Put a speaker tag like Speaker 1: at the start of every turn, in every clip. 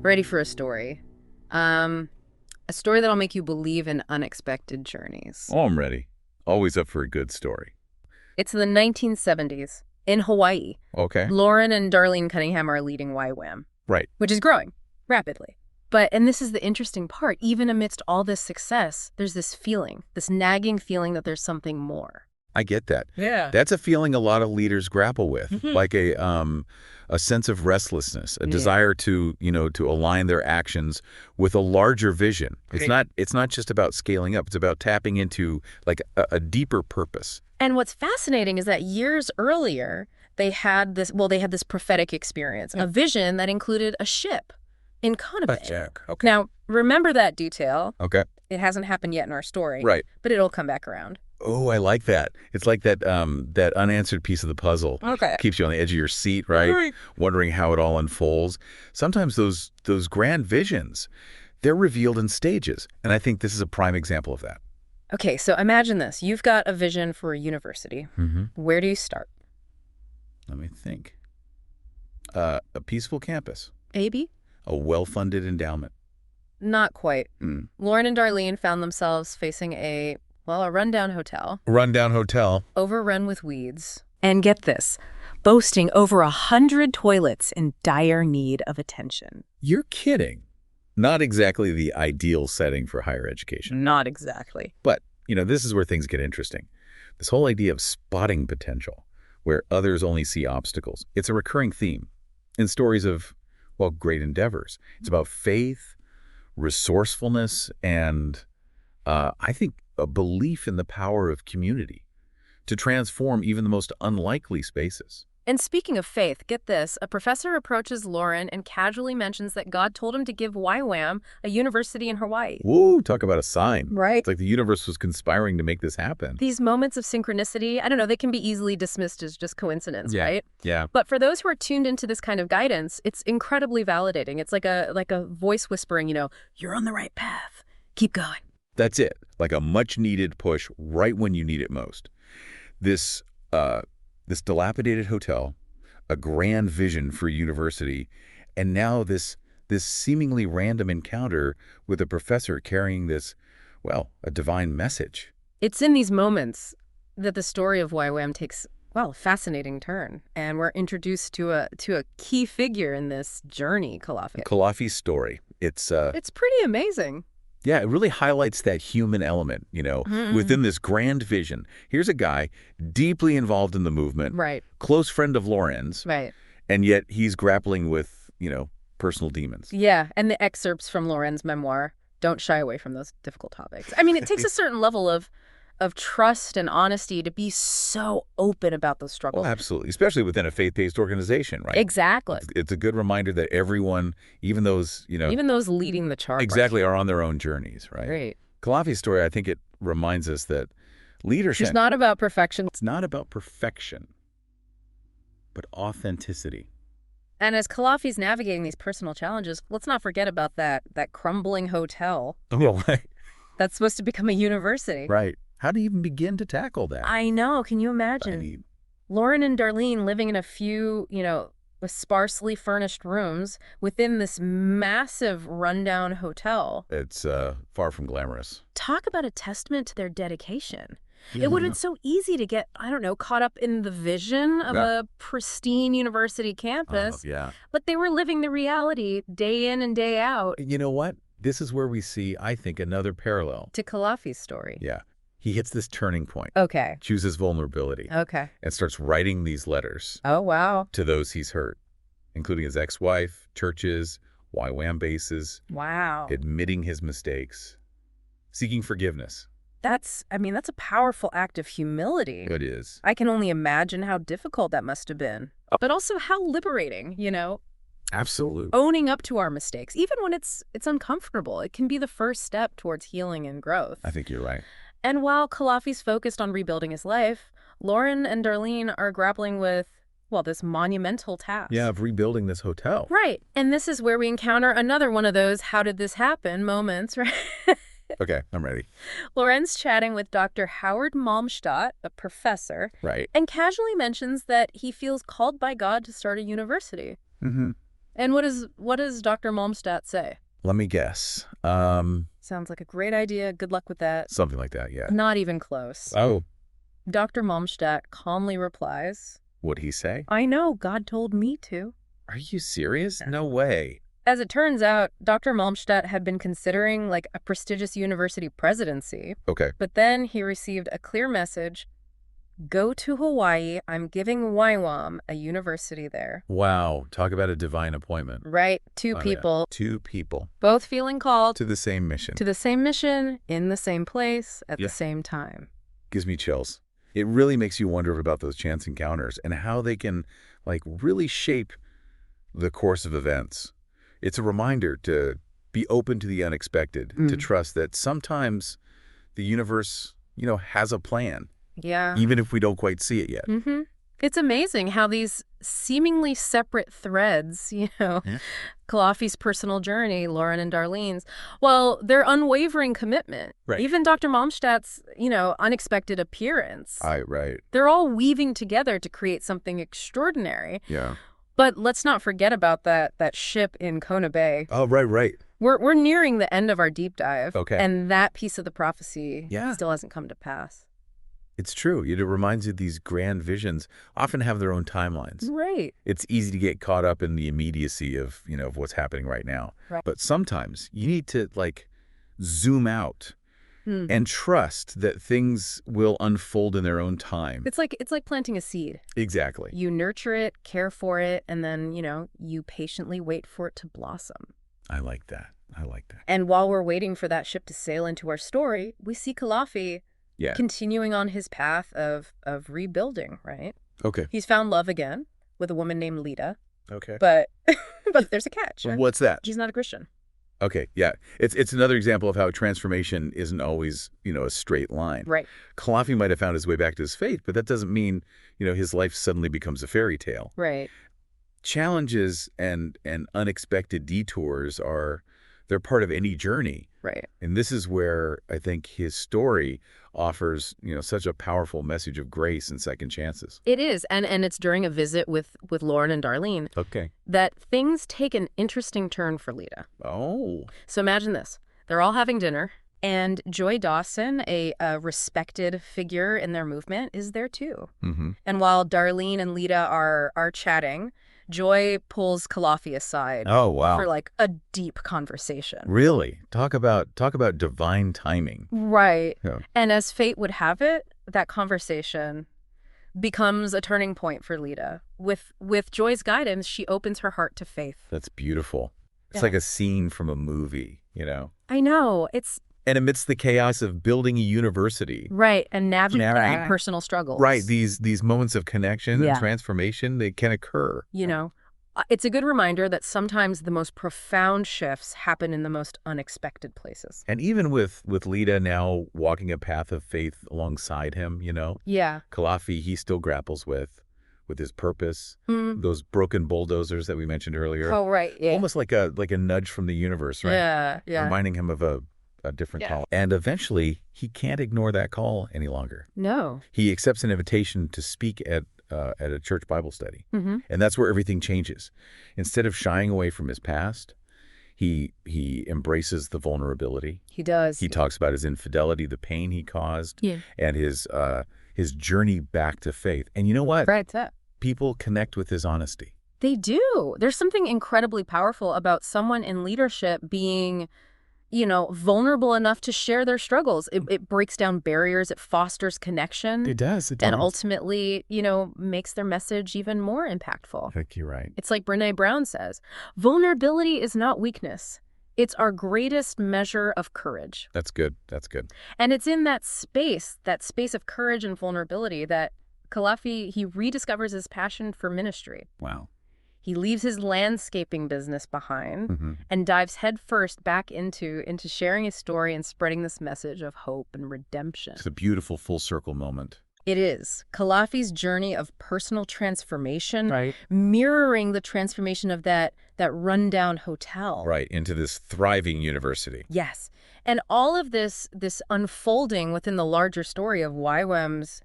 Speaker 1: ready for a story. A story that'll make you believe in unexpected journeys.
Speaker 2: Oh, I'm ready. Always up for a good story.
Speaker 1: It's the 1970s in Hawaii.
Speaker 2: Okay.
Speaker 1: Loren and Darlene Cunningham are leading YWAM.
Speaker 2: Right.
Speaker 1: Which is growing rapidly. And this is the interesting part, even amidst all this success, there's this feeling, this nagging feeling that there's something more.
Speaker 2: I get that.
Speaker 1: Yeah.
Speaker 2: That's a feeling a lot of leaders grapple with, like a sense of restlessness, a desire to align their actions with a larger vision. It's not just about scaling up. It's about tapping into like a deeper purpose.
Speaker 1: And what's fascinating is that years earlier, they had this prophetic experience, a vision that included a ship in Kalafi.
Speaker 2: Okay.
Speaker 1: Now, remember that detail.
Speaker 2: Okay.
Speaker 1: It hasn't happened yet in our story.
Speaker 2: Right.
Speaker 1: But it'll come back around.
Speaker 2: Oh, I like that. It's like that that unanswered piece of the puzzle.
Speaker 1: Okay.
Speaker 2: Keeps you on the edge of your seat, right? Wondering how it all unfolds. Sometimes those grand visions, they're revealed in stages. And I think this is a prime example of that.
Speaker 1: Okay, so imagine this. You've got a vision for a university. Where do you start?
Speaker 2: Let me think. A peaceful campus.
Speaker 1: A-B?
Speaker 2: A well-funded endowment.
Speaker 1: Not quite. Loren and Darlene found themselves facing a rundown hotel.
Speaker 2: Rundown hotel.
Speaker 1: Overrun with weeds. And get this, boasting over 100 toilets in dire need of attention.
Speaker 2: You're kidding. Not exactly the ideal setting for higher education.
Speaker 1: Not exactly.
Speaker 2: But, this is where things get interesting. This whole idea of spotting potential, where others only see obstacles. It's a recurring theme in stories of, great endeavors. It's about faith, resourcefulness, and I think a belief in the power of community to transform even the most unlikely spaces.
Speaker 1: And speaking of faith, get this, a professor approaches Loren and casually mentions that God told him to give YWAM a university in Hawaii.
Speaker 2: Woo, talk about a sign.
Speaker 1: Right.
Speaker 2: It's like the universe was conspiring to make this happen.
Speaker 1: These moments of synchronicity, I don't know, they can be easily dismissed as just coincidence, right?
Speaker 2: Yeah.
Speaker 1: But for those who are tuned into this kind of guidance, it's incredibly validating. It's like a voice whispering, you're on the right path. Keep going.
Speaker 2: That's it. Like a much-needed push right when you need it most. This dilapidated hotel, a grand vision for a university, and now this seemingly random encounter with a professor carrying this, a divine message.
Speaker 1: It's in these moments that the story of YWAM takes, a fascinating turn. And we're introduced to a key figure in this journey, Kalafi.
Speaker 2: Kalafi's story. It's
Speaker 1: pretty amazing.
Speaker 2: Yeah, it really highlights that human element, within this grand vision. Here's a guy deeply involved in the movement,
Speaker 1: right?
Speaker 2: Close friend of Loren's,
Speaker 1: right?
Speaker 2: And yet he's grappling with, personal demons.
Speaker 1: Yeah, and the excerpts from Loren's memoir don't shy away from those difficult topics. I mean, it takes a certain level of trust and honesty to be so open about those struggles.
Speaker 2: Well, absolutely, especially within a faith-based organization, right?
Speaker 1: Exactly.
Speaker 2: It's a good reminder that everyone, even those,
Speaker 1: even those leading the charge,
Speaker 2: exactly, are on their own journeys, right?
Speaker 1: Right.
Speaker 2: Kalafi's story, I think it reminds us that leadership...
Speaker 1: It's not about perfection.
Speaker 2: It's not about perfection, but authenticity.
Speaker 1: And as Kalafi's navigating these personal challenges, let's not forget about that crumbling hotel.
Speaker 2: Oh, right.
Speaker 1: That's supposed to become a university.
Speaker 2: Right. How do you even begin to tackle that?
Speaker 1: I know. Can you imagine? Loren and Darlene living in a few, sparsely furnished rooms within this massive rundown hotel.
Speaker 2: It's far from glamorous.
Speaker 1: Talk about a testament to their dedication. Yeah. It would have been so easy to get, caught up in the vision of a pristine university campus. But they were living the reality day in and day out.
Speaker 2: You know what? This is where we see, I think, another parallel
Speaker 1: to Kalafi's story.
Speaker 2: Yeah. He hits this turning point.
Speaker 1: Okay.
Speaker 2: Chooses vulnerability.
Speaker 1: Okay.
Speaker 2: And starts writing these letters.
Speaker 1: Oh, wow.
Speaker 2: To those he's hurt, including his ex-wife, churches, YWAM bases.
Speaker 1: Wow.
Speaker 2: Admitting his mistakes. Seeking forgiveness.
Speaker 1: That's a powerful act of humility.
Speaker 2: It is.
Speaker 1: I can only imagine how difficult that must have been. But also how liberating,
Speaker 2: Absolutely.
Speaker 1: Owning up to our mistakes, even when it's uncomfortable. It can be the first step towards healing and growth.
Speaker 2: I think you're right.
Speaker 1: And while Kalafi's focused on rebuilding his life, Loren and Darlene are grappling with, this monumental task.
Speaker 2: Yeah, of rebuilding this hotel.
Speaker 1: Right. And this is where we encounter another one of those how did this happen moments, right?
Speaker 2: Okay, I'm ready.
Speaker 1: Loren's chatting with Dr. Howard Malmstadt, a professor,
Speaker 2: right,
Speaker 1: and casually mentions that he feels called by God to start a university.
Speaker 2: Mm-hmm.
Speaker 1: And what does Dr. Malmstat say?
Speaker 2: Let me guess.
Speaker 1: Sounds like a great idea. Good luck with that.
Speaker 2: Something like that, yeah.
Speaker 1: Not even close.
Speaker 2: Oh.
Speaker 1: Dr. Malmstat calmly replies,
Speaker 2: What'd he say?
Speaker 1: I know, God told me to.
Speaker 2: Are you serious? No way.
Speaker 1: As it turns out, Dr. Malmstat had been considering like a prestigious university presidency.
Speaker 2: Okay.
Speaker 1: But then he received a clear message. Go to Hawaii. I'm giving YWAM a university there.
Speaker 2: Wow. Talk about a divine appointment.
Speaker 1: Right. Two people.
Speaker 2: Yeah. Two people.
Speaker 1: Both feeling called.
Speaker 2: To the same mission.
Speaker 1: To the same mission, in the same place, at the same time.
Speaker 2: Gives me chills. It really makes you wonder about those chance encounters and how they can, like, really shape the course of events. It's a reminder to be open to the unexpected, to trust that sometimes the universe, has a plan.
Speaker 1: Yeah.
Speaker 2: Even if we don't quite see it yet.
Speaker 1: Mm-hmm. It's amazing how these seemingly separate threads, Kalafi's personal journey, Loren and Darlene's, well, their unwavering commitment, even Dr. Malmstat's, unexpected appearance.
Speaker 2: Right.
Speaker 1: They're all weaving together to create something extraordinary.
Speaker 2: Yeah.
Speaker 1: But let's not forget about that ship in Kona Bay.
Speaker 2: Oh, right.
Speaker 1: We're nearing the end of our deep dive.
Speaker 2: Okay.
Speaker 1: And that piece of the prophecy still hasn't come to pass.
Speaker 2: It's true. It reminds you these grand visions often have their own timelines.
Speaker 1: Right.
Speaker 2: It's easy to get caught up in the immediacy of, of what's happening right now.
Speaker 1: Right.
Speaker 2: But sometimes you need to, zoom out and trust that things will unfold in their own time.
Speaker 1: It's like planting a seed.
Speaker 2: Exactly.
Speaker 1: You nurture it, care for it, and then, you patiently wait for it to blossom.
Speaker 2: I like that.
Speaker 1: And while we're waiting for that ship to sail into our story, we see Kalafi continuing on his path of rebuilding, right?
Speaker 2: Okay.
Speaker 1: He's found love again with a woman named Lita.
Speaker 2: Okay.
Speaker 1: But there's a catch. Right?
Speaker 2: What's that?
Speaker 1: He's not a Christian.
Speaker 2: Okay, yeah. It's another example of how transformation isn't always, a straight line.
Speaker 1: Right.
Speaker 2: Kalafi might have found his way back to his faith, but that doesn't mean, his life suddenly becomes a fairy tale.
Speaker 1: Right.
Speaker 2: Challenges and unexpected detours they're part of any journey.
Speaker 1: Right.
Speaker 2: And this is where I think his story offers, such a powerful message of grace and second chances.
Speaker 1: It is. And it's during a visit with Loren and Darlene that things take an interesting turn for Lita.
Speaker 2: Oh.
Speaker 1: So imagine this. They're all having dinner, and Joy Dawson, a respected figure in their movement, is there too.
Speaker 2: Mm-hmm.
Speaker 1: And while Darlene and Lita are chatting, Joy pulls Kalafi aside for a deep conversation.
Speaker 2: Really? Talk about divine timing.
Speaker 1: Right.
Speaker 2: Yeah.
Speaker 1: And as fate would have it, that conversation becomes a turning point for Lita. With Joy's guidance, she opens her heart to faith.
Speaker 2: That's beautiful. It's like a scene from a movie,
Speaker 1: I know.
Speaker 2: And amidst the chaos of building a university.
Speaker 1: Right, and navigating personal struggles.
Speaker 2: Right, these moments of connection and transformation, they can occur.
Speaker 1: It's a good reminder that sometimes the most profound shifts happen in the most unexpected places.
Speaker 2: And even with Lita now walking a path of faith alongside him,
Speaker 1: Yeah.
Speaker 2: Kalafi, he still grapples with his purpose, those broken bulldozers that we mentioned earlier.
Speaker 1: Oh, right, yeah.
Speaker 2: Almost like a nudge from the universe, right?
Speaker 1: Yeah.
Speaker 2: Reminding him of a different call. And eventually, he can't ignore that call any longer.
Speaker 1: No.
Speaker 2: He accepts an invitation to speak at a church Bible study.
Speaker 1: Mm-hmm.
Speaker 2: And that's where everything changes. Instead of shying away from his past, he embraces the vulnerability.
Speaker 1: He does.
Speaker 2: He talks about his infidelity, the pain he caused, and his journey back to faith. And you know what?
Speaker 1: Right.
Speaker 2: People connect with his honesty.
Speaker 1: They do. There's something incredibly powerful about someone in leadership being vulnerable enough to share their struggles. It breaks down barriers. It fosters connection.
Speaker 2: It does.
Speaker 1: And ultimately, makes their message even more impactful.
Speaker 2: I think you're right.
Speaker 1: It's like Brene Brown says, vulnerability is not weakness. It's our greatest measure of courage.
Speaker 2: That's good.
Speaker 1: And it's in that space of courage and vulnerability that Kalafi, he rediscovers his passion for ministry.
Speaker 2: Wow.
Speaker 1: He leaves his landscaping business behind and dives headfirst back into sharing his story and spreading this message of hope and redemption.
Speaker 2: It's a beautiful full circle moment.
Speaker 1: It is. Kalafi's journey of personal transformation, mirroring the transformation of that rundown hotel.
Speaker 2: Right, into this thriving university.
Speaker 1: Yes. And all of this unfolding within the larger story of YWAM's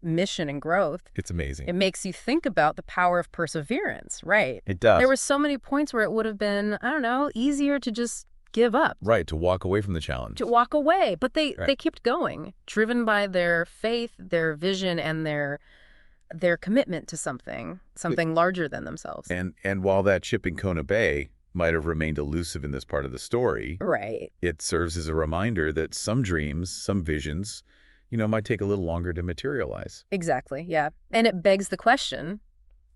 Speaker 1: mission and growth.
Speaker 2: It's amazing.
Speaker 1: It makes you think about the power of perseverance, right?
Speaker 2: It does.
Speaker 1: There were so many points where it would have been, I don't know, easier to just give up.
Speaker 2: Right, to walk away from the challenge.
Speaker 1: To walk away. But they kept going, driven by their faith, their vision, and their commitment to something larger than themselves.
Speaker 2: And while that ship in Kona Bay might have remained elusive in this part of the story,
Speaker 1: right,
Speaker 2: it serves as a reminder that some dreams, some visions, might take a little longer to materialize.
Speaker 1: Exactly, yeah. And it begs the question,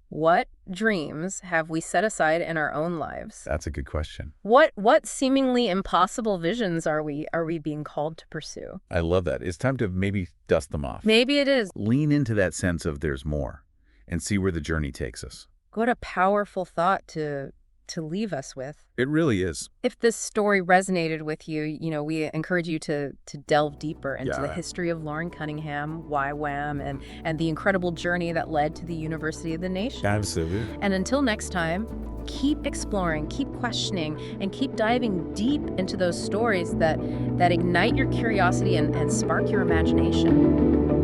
Speaker 1: what dreams have we set aside in our own lives?
Speaker 2: That's a good question.
Speaker 1: What seemingly impossible visions are we being called to pursue?
Speaker 2: I love that. It's time to maybe dust them off.
Speaker 1: Maybe it is.
Speaker 2: Lean into that sense of there's more and see where the journey takes us.
Speaker 1: What a powerful thought to leave us with.
Speaker 2: It really is.
Speaker 1: If this story resonated with you, we encourage you to delve deeper into the history of Loren Cunningham, YWAM, and the incredible journey that led to the University of the Nation.
Speaker 2: Absolutely.
Speaker 1: And until next time, keep exploring, keep questioning, and keep diving deep into those stories that ignite your curiosity and spark your imagination.